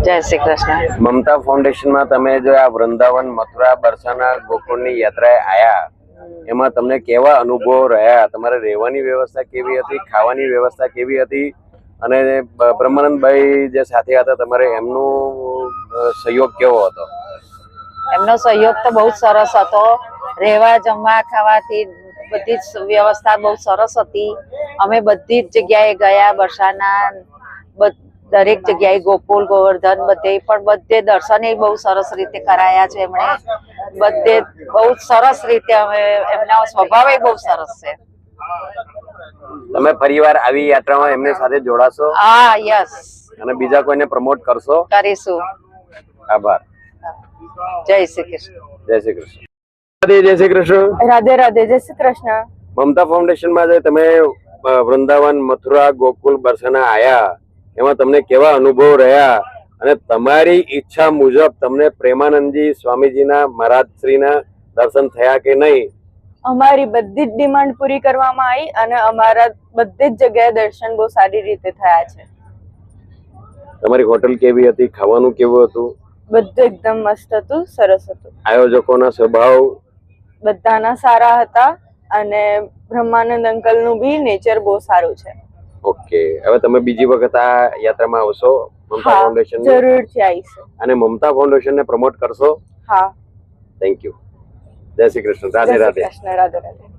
જય શ્રી કૃષ્ણ। મમતા ફાઉન્ડેશનમાં તમે જો આ વૃંદાવન મથુરા બરસાના ગોકુળની યાત્રાએ આયા એમાં તમને કેવા અનુભવો રહ્યા? તમારે રહેવાની વ્યવસ્થા કેવી હતી, ખાવાની વ્યવસ્થા કેવી હતી, અને બ્રહ્માનંદભાઈ જે સાથે હતા તમારે એમનો સહયોગ કેવો હતો? એમનો સહયોગ તો બહુ સરસ હતો। રહેવા જમવા ખાવાથી બધી જ વ્યવસ્થા બહુ સરસ હતી। અમે બધી જ જગ્યાએ ગયા, બરસાના દરેક જગ્યાએ ગોકુળ ગોવર્ધન બધે દર્શન બહુ સરસ રીતે કરાયા છે એમણે। બધે બહુ સરસ રીતે અમે એમના સ્વભાવ બહુ સરસ છે। તમે ફરીવાર આવી યાત્રામાં એમની સાથે જોડાશો? હા, યસ। અને બીજા કોઈને પ્રમોટ કરશો? કરીશું। આભાર। જય શ્રી કૃષ્ણ। જય શ્રી કૃષ્ણ। જય શ્રી કૃષ્ણ। રાધે રાધે। જય શ્રી કૃષ્ણ। મમતા ફાઉન્ડેશનમાં જે તમે વૃંદાવન મથુરા ગોકુલ બરસાના આયા એમાં તમને કેવા અનુભવ રહ્યા, અને તમારી ઈચ્છા મુજબ તમને પ્રેમાનંદજી સ્વામીજીના મહારાજશ્રીના દર્શન થયા કે નહીં? અમારી બધી જ ડિમાન્ડ પૂરી કરવામાં આવી અને અમારા બધી જ જગ્યાએ દર્શન બહુ સારી રીતે થયા છે। તમારી હોટલ કેવી હતી, ખાવાનું કેવું હતું? બધું એકદમ મસ્ત હતું, સરસ હતું। આયોજકોના સ્વભાવ બધાના સારા હતા અને બ્રહ્માનંદ અંકલનું બી નેચર બહુ સારું છે। ઓકે, હવે તમે બીજી વખત આ યાત્રામાં આવશો મમતા હા, ફાઉન્ડેશન? જરૂરથી આવીશું। અને મમતા ફાઉન્ડેશનને પ્રમોટ કરશો? હા, થેન્ક યુ। જય શ્રી કૃષ્ણ। રાધે જય શ્રી રાધે। કૃષ્ણ। રાધે રાધે।